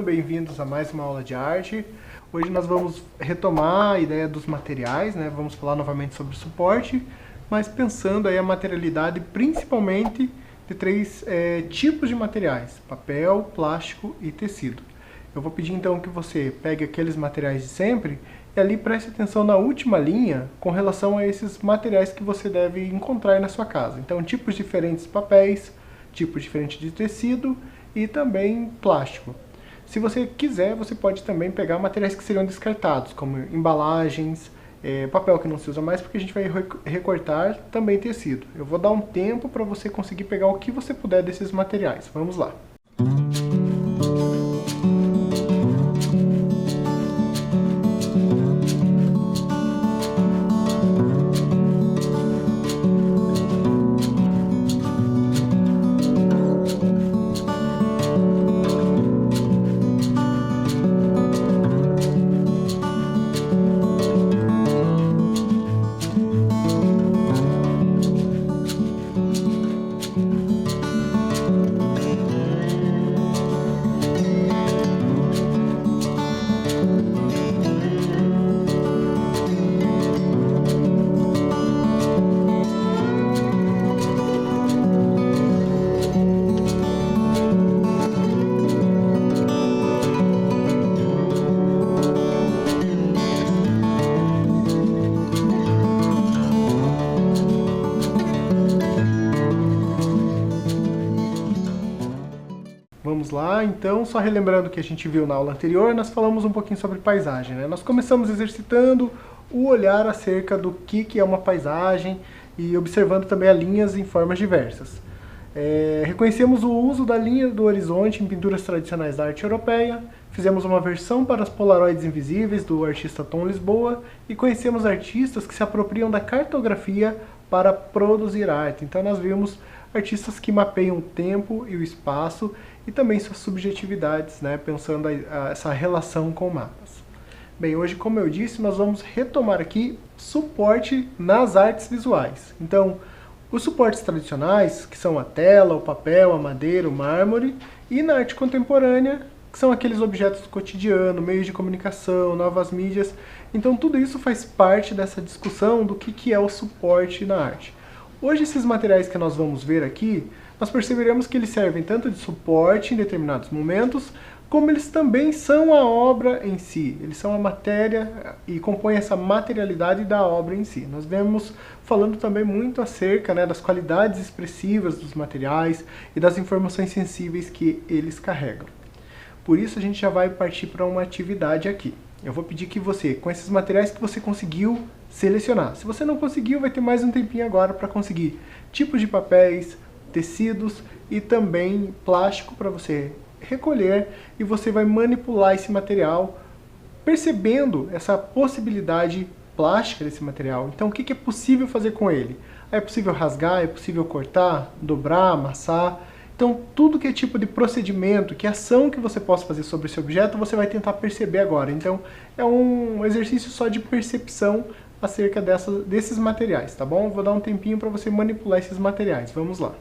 ano, bem-vindos a mais uma aula de arte. Hoje nós vamos retomar a ideia dos materiais, né? Vamos falar novamente sobre suporte, mas pensando aí a materialidade principalmente de três tipos de materiais: papel, plástico e tecido. Eu vou pedir então que você pegue aqueles materiais de sempre e ali preste atenção na última linha com relação a esses materiais que você deve encontrar na sua casa. Então, tipos diferentes de papéis, tipos diferentes de tecido e também plástico. Se você quiser, você pode também pegar materiais que seriam descartados, como embalagens, papel que não se usa mais, porque a gente vai recortar também tecido. Eu vou dar um tempo para você conseguir pegar o que você puder desses materiais. Vamos lá. Vamos lá, então, só relembrando o que a gente viu na aula anterior, nós falamos um pouquinho sobre paisagem, né? Nós começamos exercitando o olhar acerca do que é uma paisagem e observando também as linhas em formas diversas. Reconhecemos o uso da linha do horizonte em pinturas tradicionais da arte europeia, fizemos uma versão para as Polaroids invisíveis do artista Tom Lisboa e conhecemos artistas que se apropriam da cartografia para produzir arte. Então nós vimos artistas que mapeiam o tempo e o espaço e também suas subjetividades, né, pensando essa relação com mapas. Bem, hoje, como eu disse, nós vamos retomar aqui suporte nas artes visuais. Então, os suportes tradicionais, que são a tela, o papel, a madeira, o mármore, e na arte contemporânea, que são aqueles objetos do cotidiano, meios de comunicação, novas mídias. Então, tudo isso faz parte dessa discussão do que é o suporte na arte. Hoje, esses materiais que nós vamos ver aqui, nós perceberemos que eles servem tanto de suporte em determinados momentos, como eles também são a obra em si. Eles são a matéria e compõem essa materialidade da obra em si. Nós vemos falando também muito acerca, né, das qualidades expressivas dos materiais e das informações sensíveis que eles carregam. Por isso, a gente já vai partir para uma atividade aqui. Eu vou pedir que você, com esses materiais que você conseguiu selecionar, se você não conseguiu, vai ter mais um tempinho agora para conseguir tipos de papéis, tecidos e também plástico para você recolher, e você vai manipular esse material percebendo essa possibilidade plástica desse material. Então o que é possível fazer com ele? É possível rasgar, é possível cortar, dobrar, amassar. Então tudo que é tipo de procedimento, que ação que você possa fazer sobre esse objeto, você vai tentar perceber agora. Então é um exercício só de percepção acerca desses materiais, tá bom? Vou dar um tempinho para você manipular esses materiais. Vamos lá.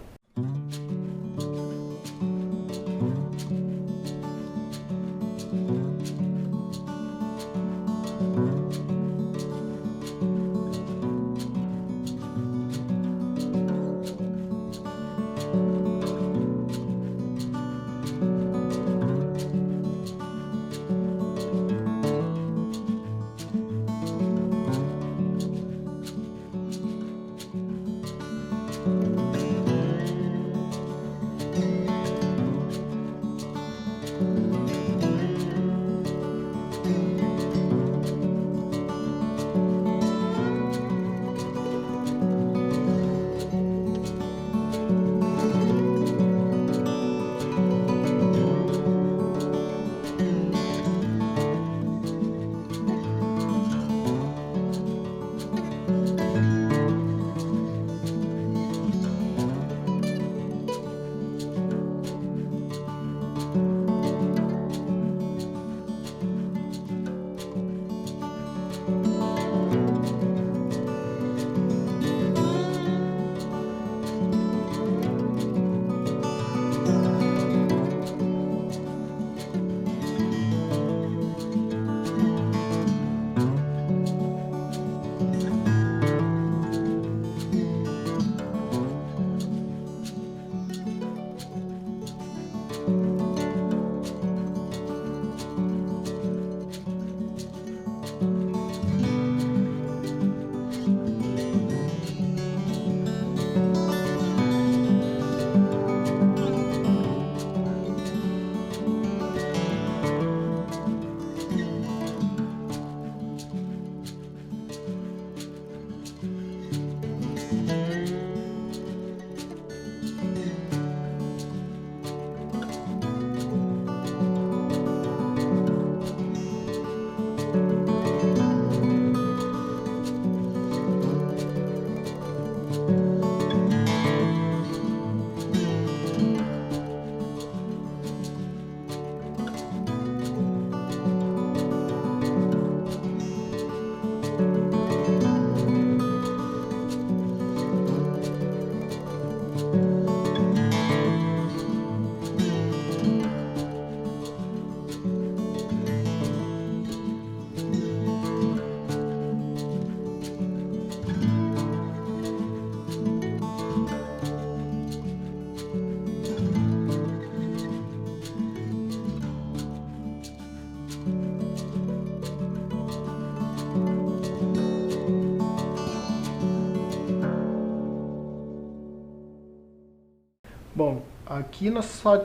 Bom, aqui nós só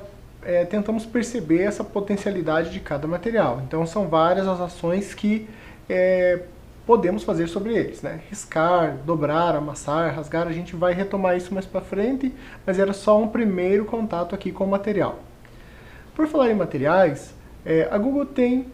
tentamos perceber essa potencialidade de cada material. Então são várias as ações que podemos fazer sobre eles, né? Riscar, dobrar, amassar, rasgar, a gente vai retomar isso mais para frente, mas era só um primeiro contato aqui com o material. Por falar em materiais, a Google tem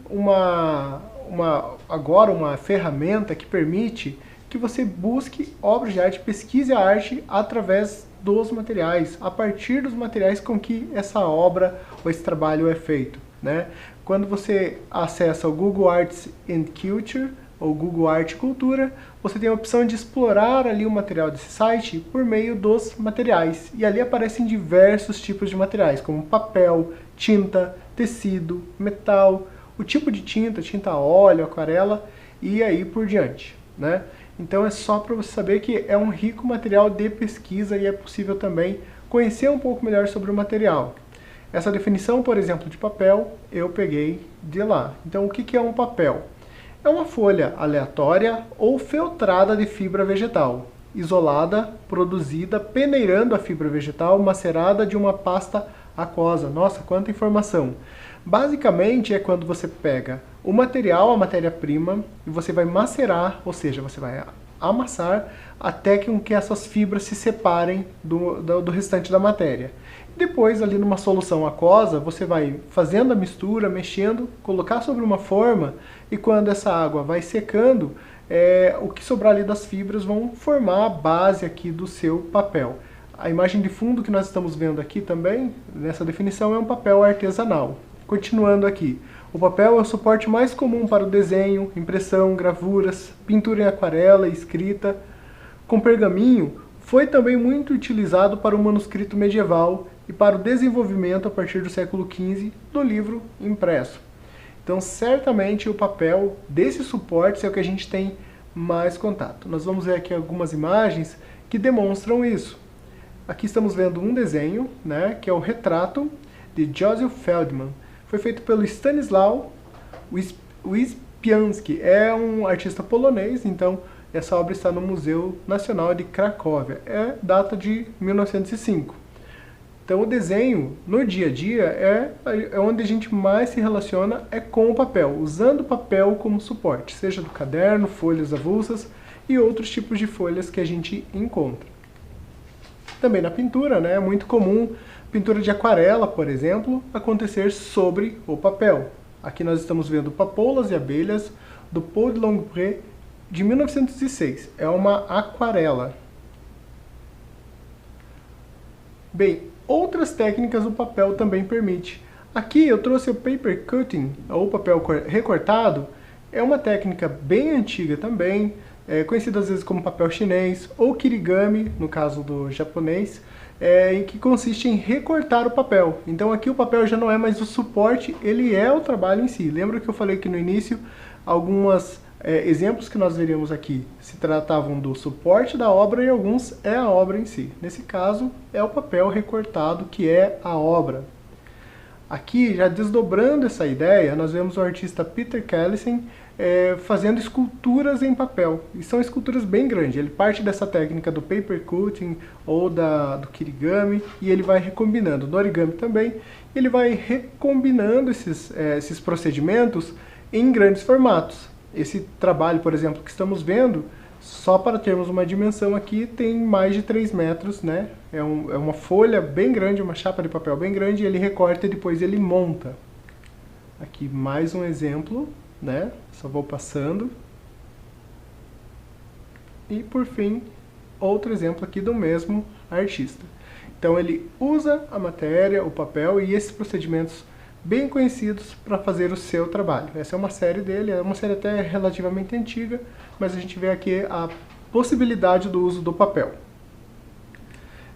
agora uma ferramenta que permite que você busque obras de arte, pesquise a arte através dos materiais, a partir dos materiais com que essa obra ou esse trabalho é feito, né? Quando você acessa o Google Arts and Culture, ou Google Arte e Cultura, você tem a opção de explorar ali o material desse site por meio dos materiais. E ali aparecem diversos tipos de materiais, como papel, tinta, tecido, metal, o tipo de tinta, tinta a óleo, aquarela e aí por diante, né? Então é só para você saber que é um rico material de pesquisa e é possível também conhecer um pouco melhor sobre o material. Essa definição, por exemplo, de papel, eu peguei de lá. Então o que é um papel? É uma folha aleatória ou feltrada de fibra vegetal, isolada, produzida, peneirando a fibra vegetal, macerada de uma pasta aquosa. Nossa, quanta informação! Basicamente é quando você pega o material, a matéria-prima, e você vai macerar, ou seja, você vai amassar até que essas fibras se separem do restante da matéria. Depois, ali numa solução aquosa, você vai fazendo a mistura, mexendo, colocar sobre uma forma, e quando essa água vai secando, o que sobrar ali das fibras vão formar a base aqui do seu papel. A imagem de fundo que nós estamos vendo aqui também, nessa definição, é um papel artesanal. Continuando aqui, o papel é o suporte mais comum para o desenho, impressão, gravuras, pintura em aquarela e escrita. Com pergaminho, foi também muito utilizado para o manuscrito medieval e para o desenvolvimento a partir do século XV do livro impresso. Então, certamente o papel desse suporte é o que a gente tem mais contato. Nós vamos ver aqui algumas imagens que demonstram isso. Aqui estamos vendo um desenho, né, que é o retrato de Joseph Feldman. Foi feito pelo Stanisław Wyspiański. É um artista polonês, então essa obra está no Museu Nacional de Cracóvia. Data de 1905. Então o desenho, no dia a dia, é onde a gente mais se relaciona com o papel, usando o papel como suporte, seja do caderno, folhas avulsas e outros tipos de folhas que a gente encontra. Também na pintura, né, é muito comum pintura de aquarela, por exemplo, acontecer sobre o papel. Aqui nós estamos vendo Papoulas e Abelhas, do Paul de Longpré, de 1906. É uma aquarela. Bem, outras técnicas o papel também permite. Aqui eu trouxe o paper cutting, ou papel recortado. É uma técnica bem antiga também, conhecida às vezes como papel chinês, ou kirigami, no caso do japonês, em que consiste em recortar o papel. Então aqui o papel já não é mais o suporte, ele é o trabalho em si. Lembra que eu falei que no início alguns exemplos que nós veríamos aqui se tratavam do suporte da obra e alguns é a obra em si. Nesse caso é o papel recortado que é a obra. Aqui, já desdobrando essa ideia, nós vemos o artista Peter Callisen fazendo esculturas em papel. E são esculturas bem grandes. Ele parte dessa técnica do paper cutting ou do kirigami e ele vai recombinando. No origami também, ele vai recombinando esses procedimentos em grandes formatos. Esse trabalho, por exemplo, que estamos vendo, Só para termos uma dimensão aqui, tem mais de 3 metros, né? É uma folha bem grande, uma chapa de papel bem grande, ele recorta e depois ele monta. Aqui mais um exemplo, né? Só vou passando. E por fim, outro exemplo aqui do mesmo artista. Então ele usa a matéria, o papel e esses procedimentos bem conhecidos para fazer o seu trabalho. Essa é uma série dele, é uma série até relativamente antiga, mas a gente vê aqui a possibilidade do uso do papel.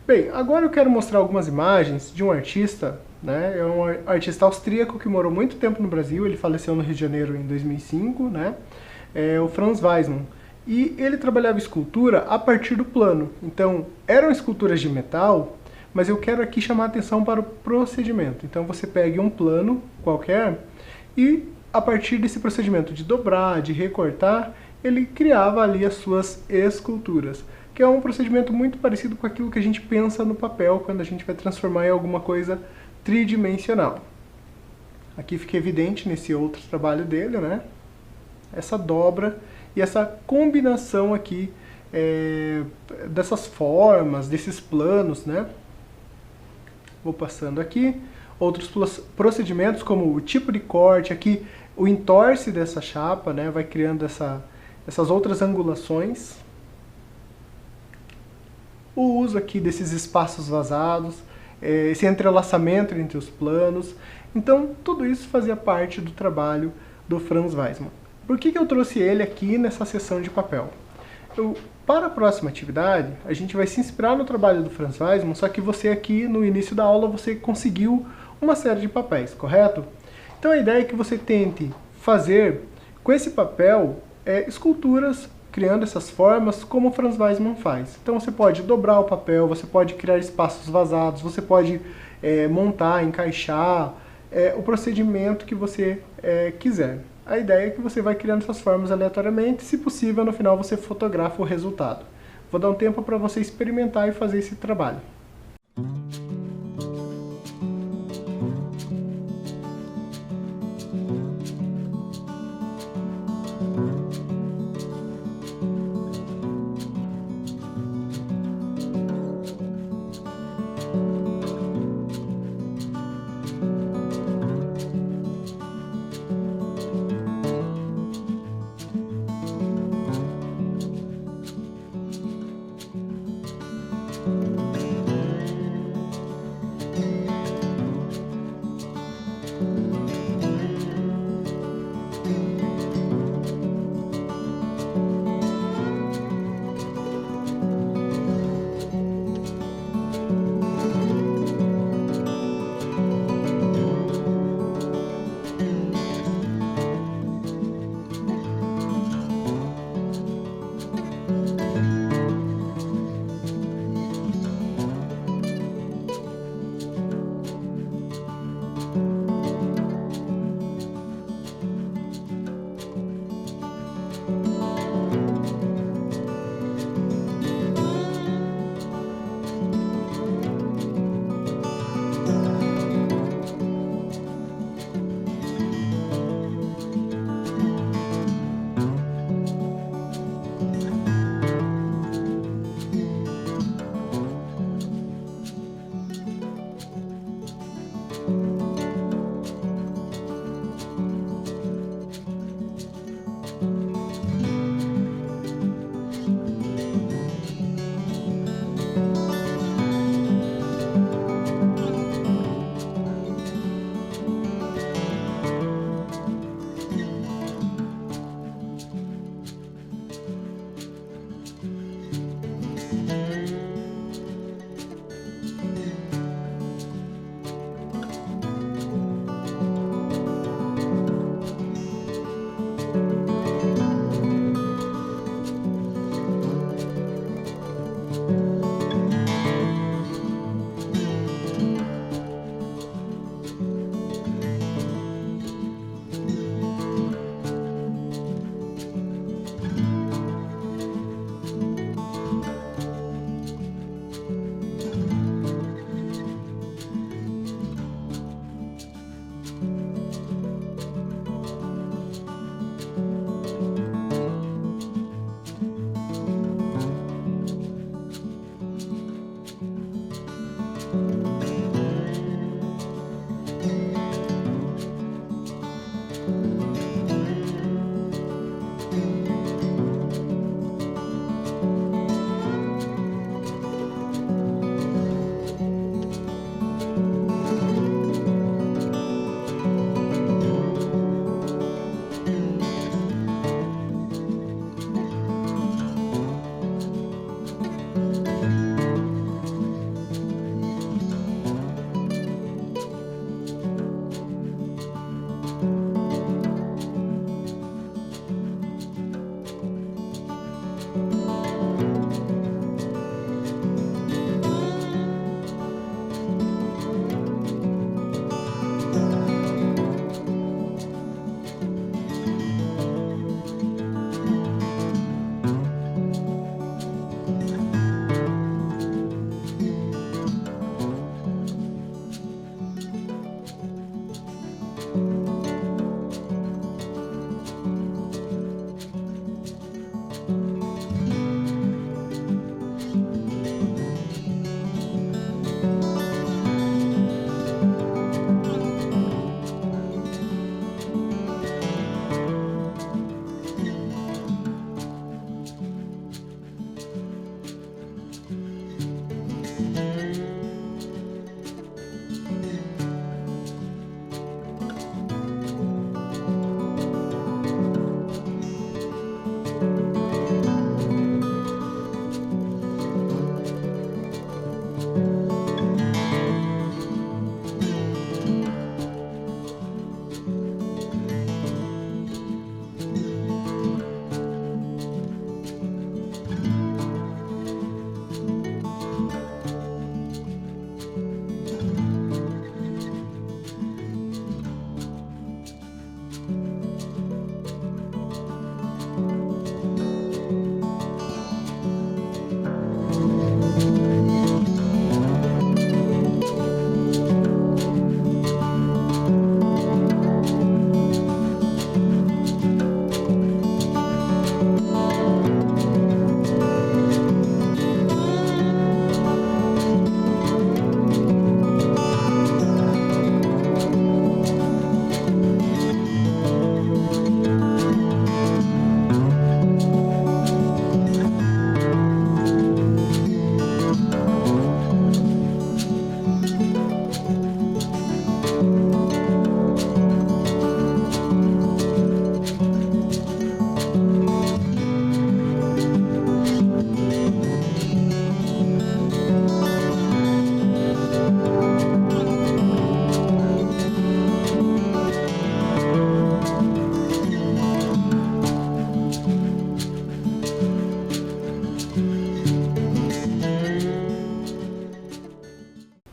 Bem, agora eu quero mostrar algumas imagens de um artista, né? É um artista austríaco que morou muito tempo no Brasil, ele faleceu no Rio de Janeiro em 2005, né? É o Franz Weismann. E ele trabalhava escultura a partir do plano. Então, eram esculturas de metal, mas eu quero aqui chamar a atenção para o procedimento. Então você pega um plano qualquer e a partir desse procedimento de dobrar, de recortar, ele criava ali as suas esculturas, que é um procedimento muito parecido com aquilo que a gente pensa no papel quando a gente vai transformar em alguma coisa tridimensional. Aqui fica evidente nesse outro trabalho dele, né? Essa dobra e essa combinação aqui dessas formas, desses planos, né? Vou passando aqui. Outros procedimentos, como o tipo de corte, aqui o entorce dessa chapa, né? Vai criando essas outras angulações. O uso aqui desses espaços vazados, esse entrelaçamento entre os planos. Então, tudo isso fazia parte do trabalho do Franz Weismann. Por que eu trouxe ele aqui nessa sessão de papel? Para a próxima atividade, a gente vai se inspirar no trabalho do Franz Weismann, só que você aqui no início da aula você conseguiu uma série de papéis, correto? Então a ideia é que você tente fazer com esse papel esculturas, criando essas formas como o Franz Weismann faz. Então você pode dobrar o papel, você pode criar espaços vazados, você pode montar, encaixar, o procedimento que você quiser. A ideia é que você vai criando essas formas aleatoriamente, se possível, no final você fotografa o resultado. Vou dar um tempo para você experimentar e fazer esse trabalho.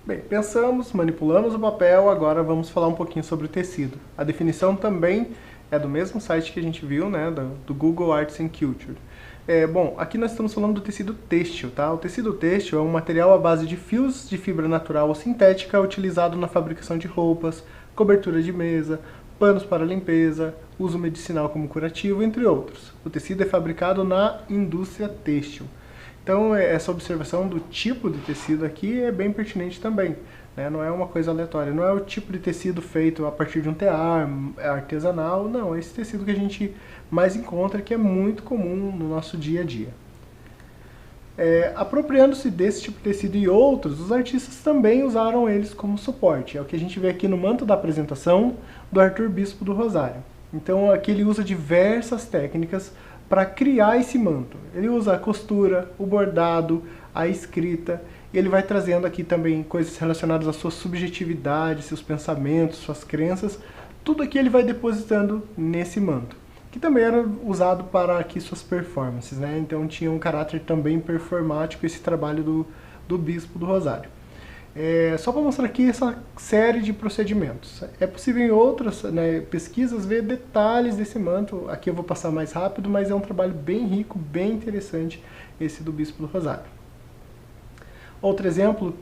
Bem, pensamos, manipulamos o papel, agora vamos falar um pouquinho sobre o tecido. A definição também é do mesmo site que a gente viu, né, do Google Arts and Culture. Bom, aqui nós estamos falando do tecido têxtil, tá? O tecido têxtil é um material à base de fios de fibra natural ou sintética utilizado na fabricação de roupas, cobertura de mesa, panos para limpeza, uso medicinal como curativo, entre outros. O tecido é fabricado na indústria têxtil. Então, essa observação do tipo de tecido aqui é bem pertinente também, né? Não é uma coisa aleatória, não é o tipo de tecido feito a partir de um tear artesanal, não, é esse tecido que a gente mais encontra, que é muito comum no nosso dia a dia. Apropriando-se desse tipo de tecido e outros, os artistas também usaram eles como suporte. É o que a gente vê aqui no manto da apresentação do Arthur Bispo do Rosário. Então, aqui ele usa diversas técnicas para criar esse manto. Ele usa a costura, o bordado, a escrita, e ele vai trazendo aqui também coisas relacionadas à sua subjetividade, seus pensamentos, suas crenças, tudo aqui ele vai depositando nesse manto, que também era usado para aqui suas performances, né? Então tinha um caráter também performático esse trabalho do Bispo do Rosário. Só para mostrar aqui essa série de procedimentos. É possível em outras, né, pesquisas ver detalhes desse manto. Aqui eu vou passar mais rápido, mas é um trabalho bem rico, bem interessante esse do Bispo do Rosário. Outro exemplo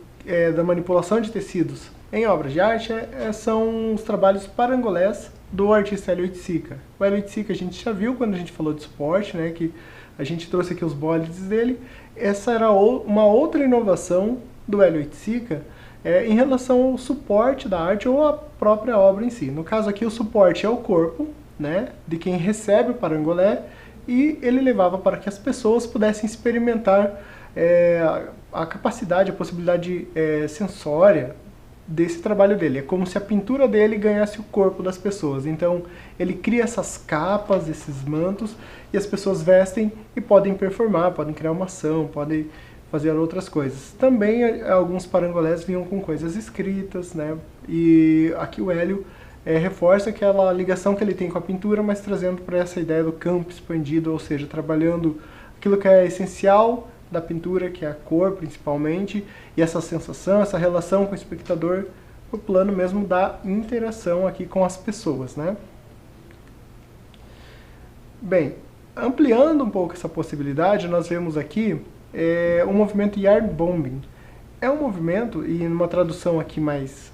da manipulação de tecidos em obras de arte são os trabalhos parangolés do artista Hélio Oiticica. O Hélio Oiticica a gente já viu quando a gente falou de suporte, né, que a gente trouxe aqui os bólides dele. Essa era uma outra inovação do Hélio Oiticica, em relação ao suporte da arte ou à própria obra em si. No caso aqui, o suporte é o corpo, né, de quem recebe o parangolé, e ele levava para que as pessoas pudessem experimentar a capacidade, a possibilidade sensória desse trabalho dele. É como se a pintura dele ganhasse o corpo das pessoas. Então ele cria essas capas, esses mantos, e as pessoas vestem e podem performar, podem criar uma ação, podem fazer outras coisas. Também alguns parangolés vinham com coisas escritas, né? E aqui o Hélio reforça aquela ligação que ele tem com a pintura, mas trazendo para essa ideia do campo expandido, ou seja, trabalhando aquilo que é essencial da pintura, que é a cor principalmente, e essa sensação, essa relação com o espectador, o plano mesmo da interação aqui com as pessoas, né? Bem, ampliando um pouco essa possibilidade, nós vemos aqui o movimento Yarn Bombing. É um movimento, e numa tradução aqui mais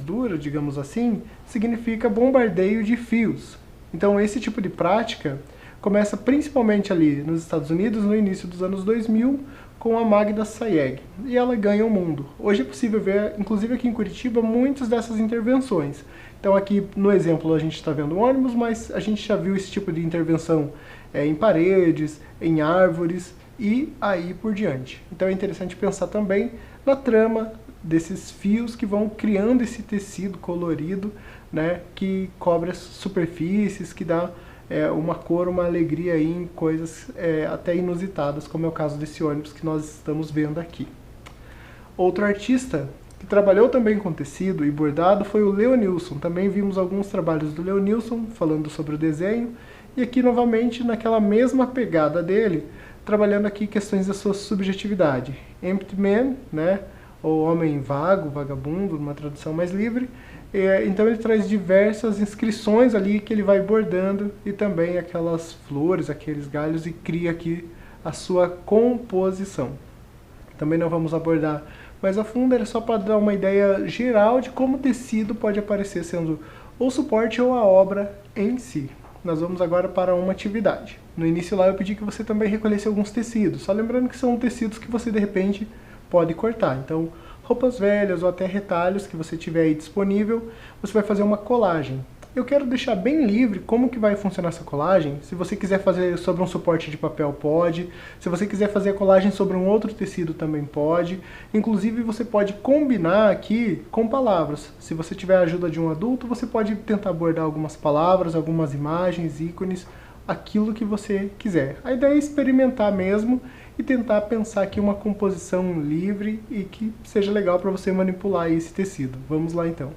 dura, digamos assim, significa bombardeio de fios. Então esse tipo de prática começa principalmente ali nos Estados Unidos, no início dos anos 2000, com a Magda Sayegh, e ela ganha o mundo. Hoje é possível ver, inclusive aqui em Curitiba, muitas dessas intervenções. Então aqui no exemplo a gente está vendo um ônibus, mas a gente já viu esse tipo de intervenção em paredes, em árvores e aí por diante. Então é interessante pensar também na trama desses fios que vão criando esse tecido colorido, né, que cobre as superfícies, que dá uma cor, uma alegria aí em coisas até inusitadas, como é o caso desse ônibus que nós estamos vendo aqui. Outro artista que trabalhou também com tecido e bordado foi o Leonilson. Também vimos alguns trabalhos do Leonilson falando sobre o desenho, e aqui novamente naquela mesma pegada dele, trabalhando aqui questões da sua subjetividade. Empty Man, né, ou homem vago, vagabundo, numa tradução mais livre. Então ele traz diversas inscrições ali que ele vai bordando, e também aquelas flores, aqueles galhos, e cria aqui a sua composição. Também não vamos abordar mais a fundo, era só para dar uma ideia geral de como o tecido pode aparecer sendo o suporte ou a obra em si. Nós vamos agora para uma atividade. No início lá eu pedi que você também recolhesse alguns tecidos, só lembrando que são tecidos que você de repente pode cortar. Então, roupas velhas ou até retalhos que você tiver aí disponível, você vai fazer uma colagem. Eu quero deixar bem livre como que vai funcionar essa colagem. Se você quiser fazer sobre um suporte de papel, pode. Se você quiser fazer a colagem sobre um outro tecido, também pode. Inclusive, você pode combinar aqui com palavras. Se você tiver a ajuda de um adulto, você pode tentar bordar algumas palavras, algumas imagens, ícones, aquilo que você quiser. A ideia é experimentar mesmo e tentar pensar aqui uma composição livre e que seja legal para você manipular esse tecido. Vamos lá então.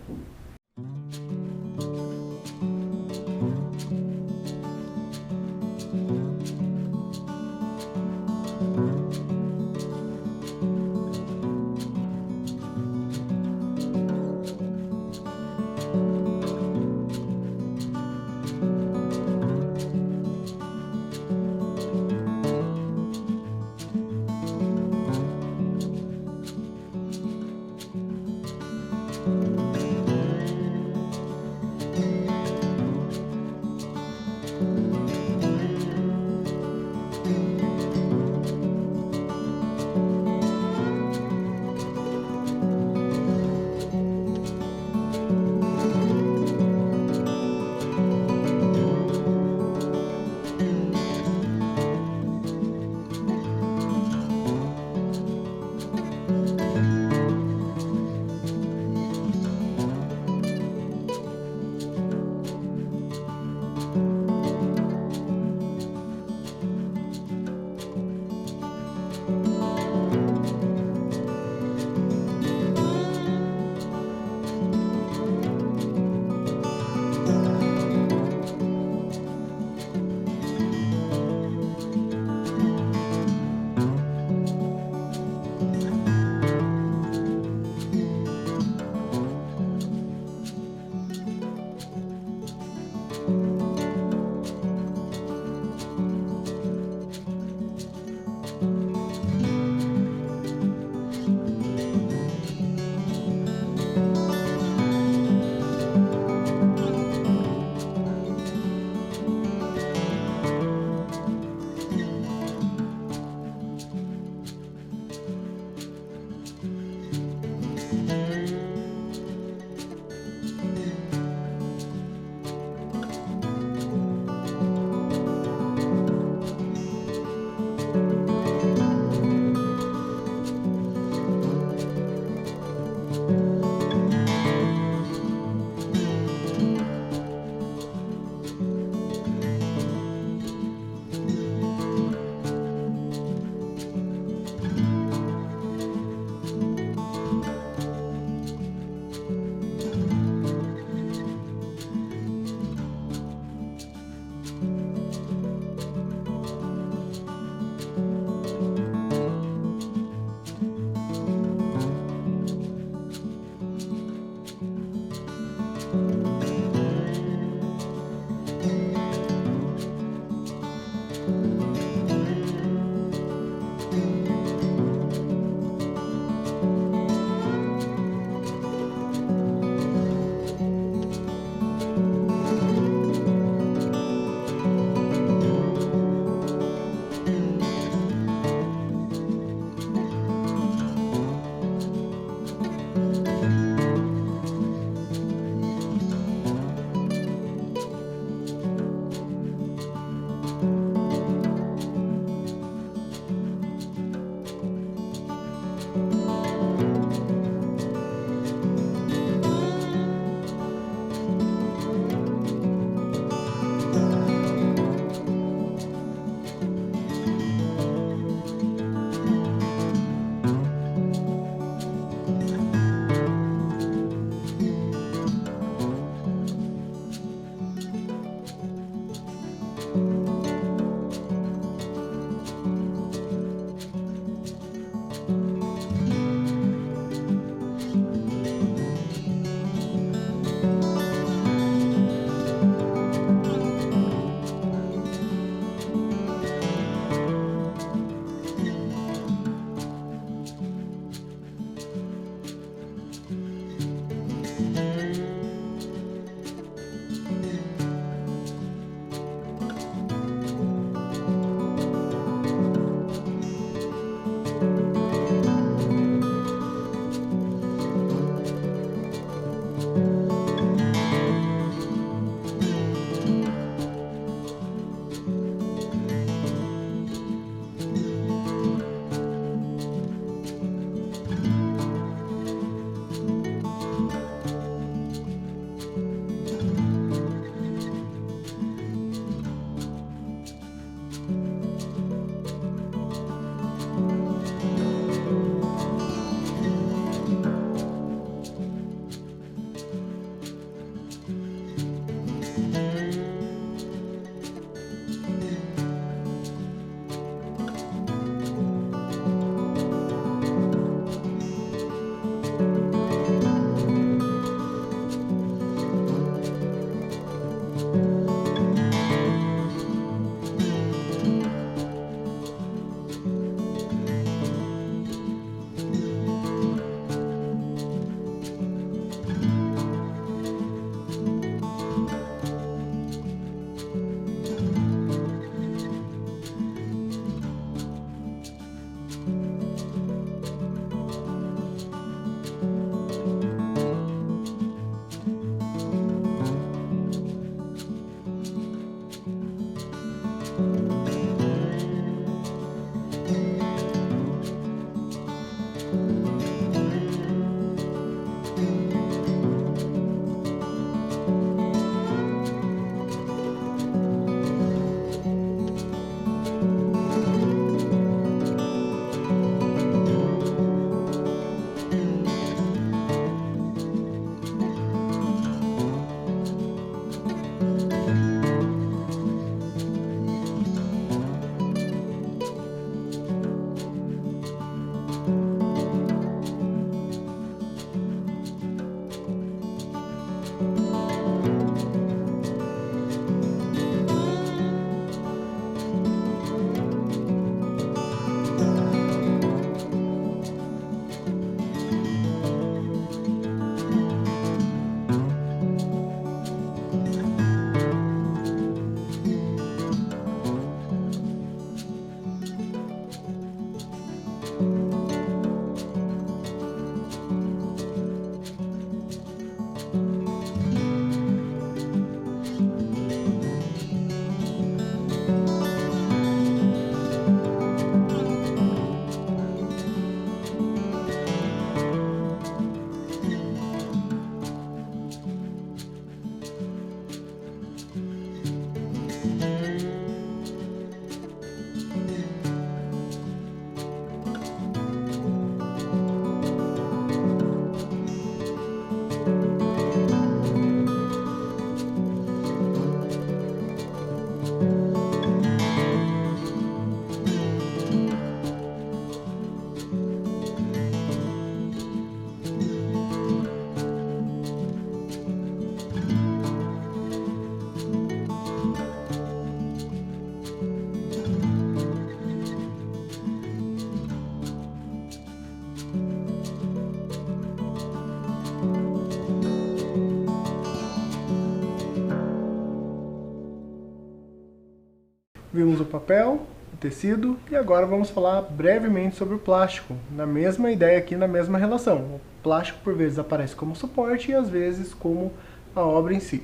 Vimos o papel, o tecido e agora vamos falar brevemente sobre o plástico, na mesma ideia aqui, na mesma relação. O plástico por vezes aparece como suporte e às vezes como a obra em si.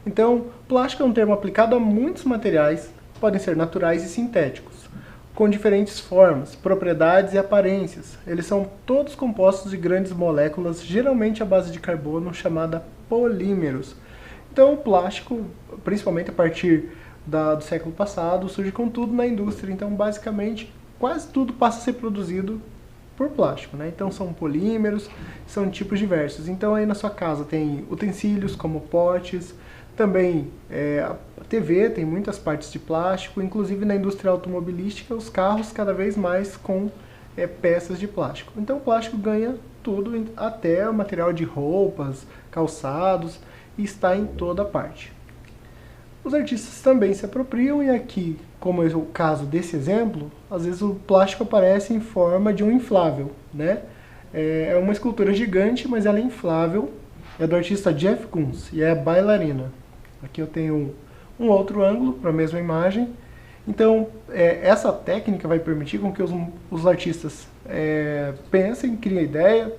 Então, plástico é um termo aplicado a muitos materiais, podem ser naturais e sintéticos, com diferentes formas, propriedades e aparências. Eles são todos compostos de grandes moléculas, geralmente à base de carbono, chamada polímeros. Então, o plástico, principalmente a partir do século passado, surge com tudo na indústria. Então, basicamente, quase tudo passa a ser produzido por plástico, né? Então, são polímeros, são tipos diversos. Então, aí na sua casa tem utensílios como potes, também a TV tem muitas partes de plástico, inclusive na indústria automobilística, os carros cada vez mais com peças de plástico. Então, o plástico ganha tudo, até o material de roupas, calçados, e está em toda parte. Os artistas também se apropriam e aqui, como é o caso desse exemplo, às vezes o plástico aparece em forma de um inflável, né? É uma escultura gigante, mas ela é inflável, é do artista Jeff Koons e é bailarina. Aqui eu tenho um outro ângulo para a mesma imagem. Então, essa técnica vai permitir com que os artistas pensem, criem ideia,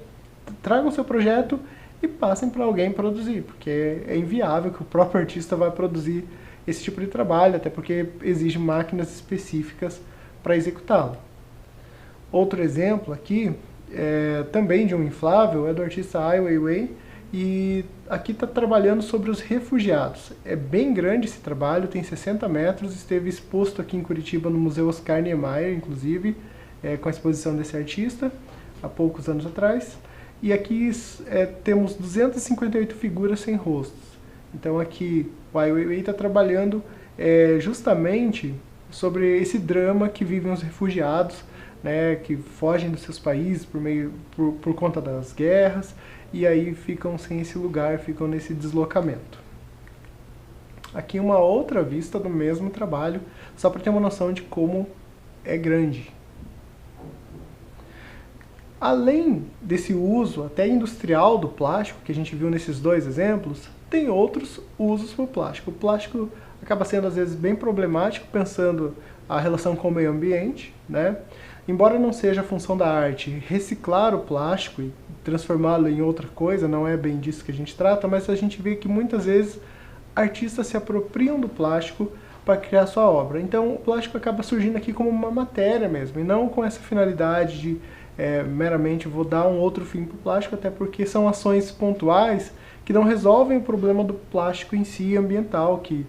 tragam seu projeto e passem para alguém produzir, porque é inviável que o próprio artista vá produzir esse tipo de trabalho, até porque exige máquinas específicas para executá-lo. Outro exemplo aqui, também de um inflável, é do artista Ai Weiwei, e aqui está trabalhando sobre os refugiados. É bem grande esse trabalho, tem 60 metros, esteve exposto aqui em Curitiba no Museu Oscar Niemeyer, inclusive, com a exposição desse artista, há poucos anos atrás. E aqui temos 258 figuras sem rostos. Então aqui o Ai Weiwei está trabalhando justamente sobre esse drama que vivem os refugiados, né, que fogem dos seus países por conta das guerras e aí ficam sem esse lugar, ficam nesse deslocamento. Aqui uma outra vista do mesmo trabalho, só para ter uma noção de como é grande. Além desse uso até industrial do plástico, que a gente viu nesses dois exemplos, tem outros usos para o plástico. O plástico acaba sendo às vezes bem problemático, pensando a relação com o meio ambiente, né? Embora não seja a função da arte reciclar o plástico e transformá-lo em outra coisa, não é bem disso que a gente trata, mas a gente vê que muitas vezes artistas se apropriam do plástico para criar sua obra. Então o plástico acaba surgindo aqui como uma matéria mesmo, e não com essa finalidade de meramente vou dar um outro fim para o plástico, até porque são ações pontuais que não resolvem o problema do plástico em si ambiental, que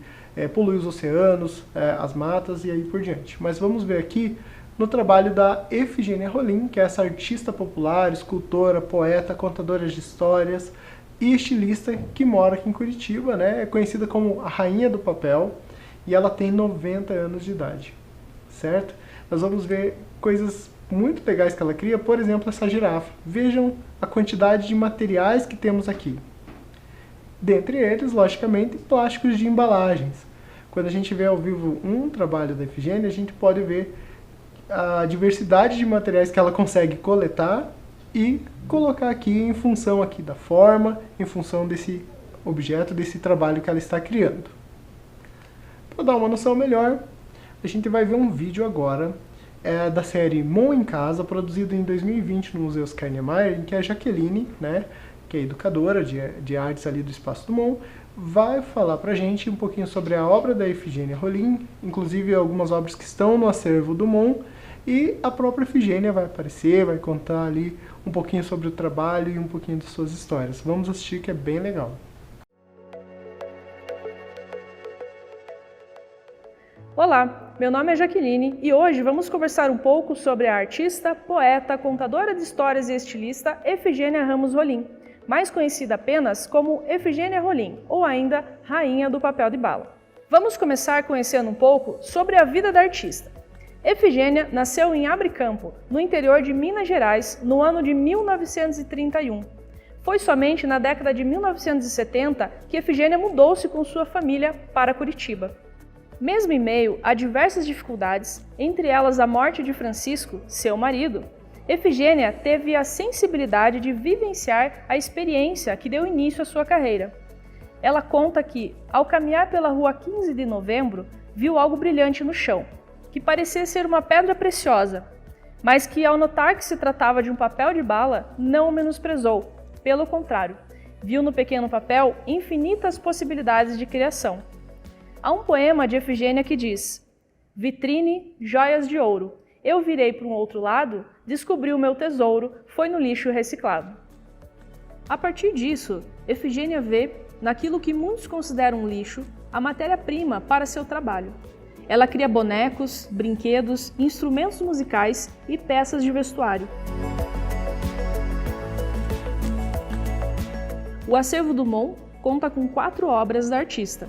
polui os oceanos, as matas e aí por diante. Mas vamos ver aqui no trabalho da Efigênia Rolim, que é essa artista popular, escultora, poeta, contadora de histórias e estilista que mora aqui em Curitiba, né? É conhecida como a Rainha do Papel e ela tem 90 anos de idade, certo? Nós vamos ver coisas muito legais que ela cria, por exemplo, essa girafa. Vejam a quantidade de materiais que temos aqui. Dentre eles, logicamente, plásticos de embalagens. Quando a gente vê ao vivo um trabalho da Efigênia, a gente pode ver a diversidade de materiais que ela consegue coletar e colocar aqui em função aqui da forma, em função desse objeto, desse trabalho que ela está criando. Para dar uma noção melhor, a gente vai ver um vídeo agora da série Mon em Casa, produzido em 2020 no Museu Oscar Niemeyer, em que a Jaqueline, né, que é educadora de artes ali do Espaço do Mon, vai falar pra gente um pouquinho sobre a obra da Efigênia Rolim, inclusive algumas obras que estão no acervo do Mon, e a própria Efigênia vai aparecer, vai contar ali um pouquinho sobre o trabalho e um pouquinho das suas histórias. Vamos assistir, que é bem legal. Olá, meu nome é Jaqueline e hoje vamos conversar um pouco sobre a artista, poeta, contadora de histórias e estilista Efigênia Ramos Rolim, mais conhecida apenas como Efigênia Rolim, ou ainda Rainha do Papel de Bala. Vamos começar conhecendo um pouco sobre a vida da artista. Efigênia nasceu em Abricampo, no interior de Minas Gerais, no ano de 1931. Foi somente na década de 1970 que Efigênia mudou-se com sua família para Curitiba. Mesmo em meio a diversas dificuldades, entre elas a morte de Francisco, seu marido, Efigênia teve a sensibilidade de vivenciar a experiência que deu início à sua carreira. Ela conta que, ao caminhar pela rua 15 de novembro, viu algo brilhante no chão, que parecia ser uma pedra preciosa, mas que, ao notar que se tratava de um papel de bala, não o menosprezou. Pelo contrário, viu no pequeno papel infinitas possibilidades de criação. Há um poema de Efigênia que diz: "Vitrine, joias de ouro, eu virei para um outro lado, descobri o meu tesouro, foi no lixo reciclado." A partir disso, Efigênia vê, naquilo que muitos consideram um lixo, a matéria-prima para seu trabalho. Ela cria bonecos, brinquedos, instrumentos musicais e peças de vestuário. O acervo do Mon conta com 4 obras da artista.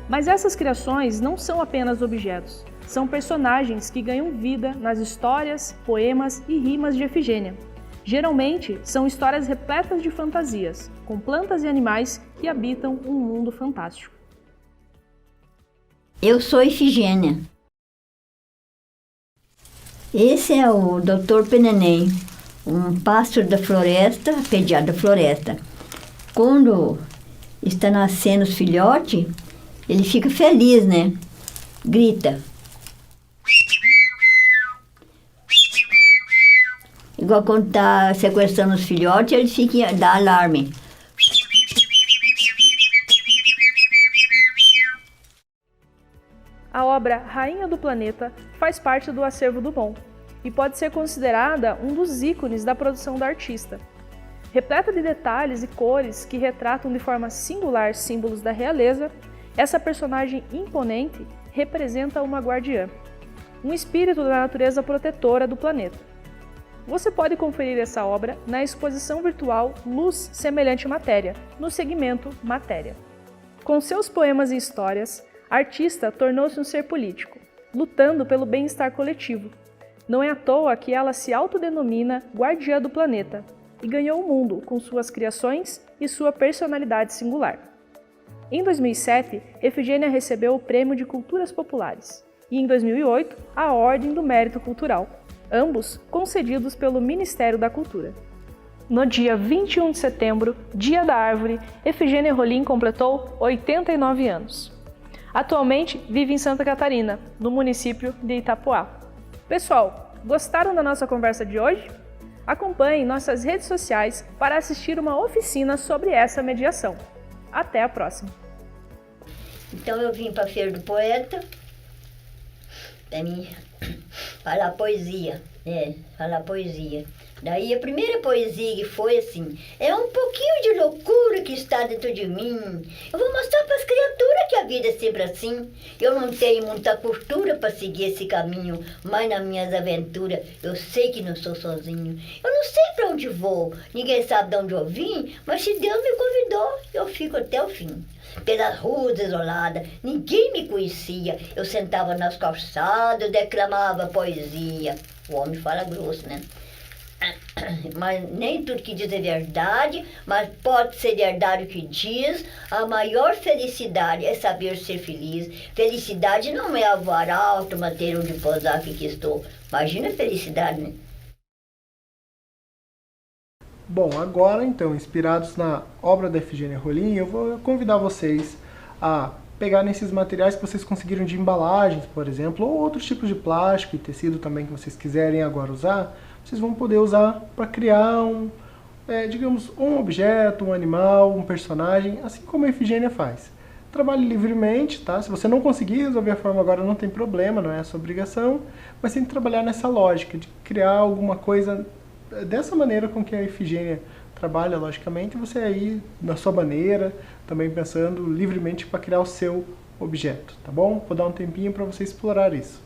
Mas essas criações não são apenas objetos, são personagens que ganham vida nas histórias, poemas e rimas de Efigênia. Geralmente, são histórias repletas de fantasias, com plantas e animais que habitam um mundo fantástico. Eu sou Efigênia. Esse é o Dr. Penenem, um pássaro da floresta, pediatra da floresta. Quando está nascendo os filhotes, ele fica feliz, né? Grita. Igual quando está sequestrando os filhotes, ele fica, dá alarme. A obra Rainha do Planeta faz parte do acervo do Mon e pode ser considerada um dos ícones da produção da artista. Repleta de detalhes e cores que retratam de forma singular símbolos da realeza, essa personagem imponente representa uma guardiã, um espírito da natureza protetora do planeta. Você pode conferir essa obra na exposição virtual Luz Semelhante Matéria, no segmento Matéria. Com seus poemas e histórias, a artista tornou-se um ser político, lutando pelo bem-estar coletivo. Não é à toa que ela se autodenomina guardiã do planeta e ganhou o mundo com suas criações e sua personalidade singular. Em 2007, Efigênia recebeu o Prêmio de Culturas Populares e, em 2008, a Ordem do Mérito Cultural, ambos concedidos pelo Ministério da Cultura. No dia 21 de setembro, Dia da Árvore, Efigênia Rolim completou 89 anos. Atualmente vive em Santa Catarina, no município de Itapoá. Pessoal, gostaram da nossa conversa de hoje? Acompanhe nossas redes sociais para assistir uma oficina sobre essa mediação. Até a próxima! Então eu vim para a Feira do Poeta, para mim falar poesia, falar poesia. Daí a primeira poesia que foi assim: é um pouquinho de loucura que está dentro de mim. Eu vou mostrar para as criaturas que a vida é sempre assim. Eu não tenho muita cultura para seguir esse caminho, mas nas minhas aventuras eu sei que não sou sozinho. Eu não sei para onde vou, ninguém sabe de onde eu vim, mas se Deus me convidou, eu fico até o fim. Pelas ruas desoladas, ninguém me conhecia. Eu sentava nas calçadas, declamava poesia. O homem fala grosso, né? Mas nem tudo que diz é verdade, mas pode ser verdade o que diz. A maior felicidade é saber ser feliz. Felicidade não é a voar alto, manter onde pousar que estou. Imagina a felicidade, né? Bom, agora então, inspirados na obra da Efigênia Rolim, eu vou convidar vocês a pegar nesses materiais que vocês conseguiram de embalagens, por exemplo, ou outros tipos de plástico e tecido também que vocês quiserem agora usar. Vocês vão poder usar para criar digamos, um objeto, um animal, um personagem, assim como a Efigênia faz. Trabalhe livremente, tá? Se você não conseguir resolver a forma agora, não tem problema, não é essa obrigação, mas tem que trabalhar nessa lógica de criar alguma coisa dessa maneira com que a Efigênia trabalha, logicamente, você aí, na sua maneira, também pensando livremente para criar o seu objeto, tá bom? Vou dar um tempinho para você explorar isso.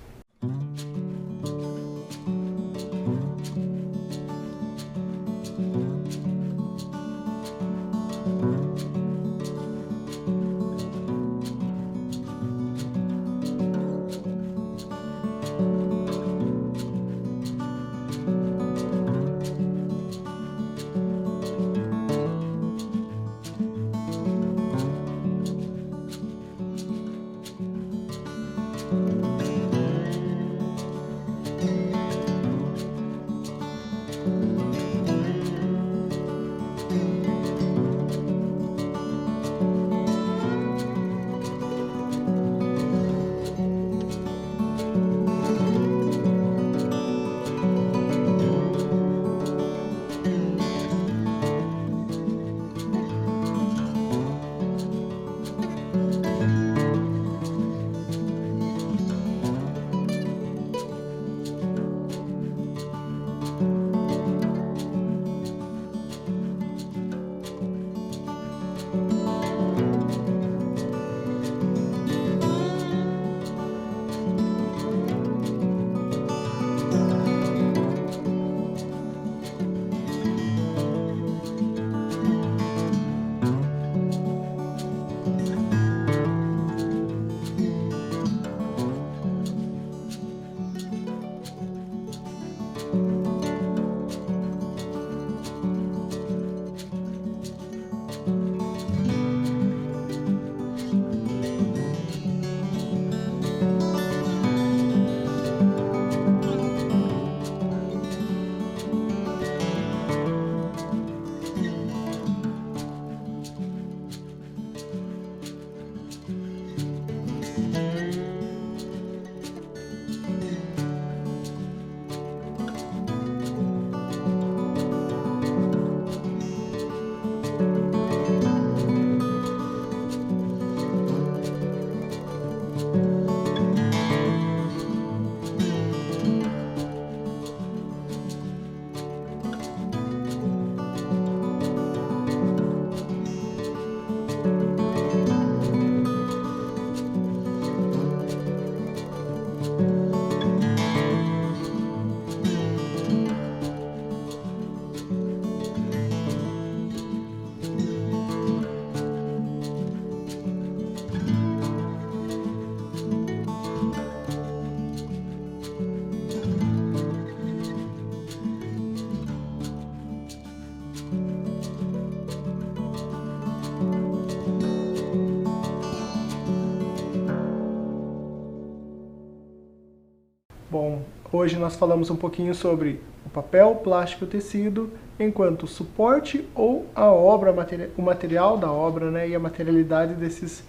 Bom, hoje nós falamos um pouquinho sobre o papel, o plástico e o tecido enquanto suporte ou a obra, o material da obra, né, e a materialidade desses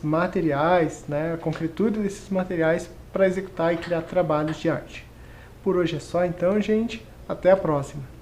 materiais, né, a concretude desses materiais para executar e criar trabalhos de arte. Por hoje é só então, gente. Até a próxima!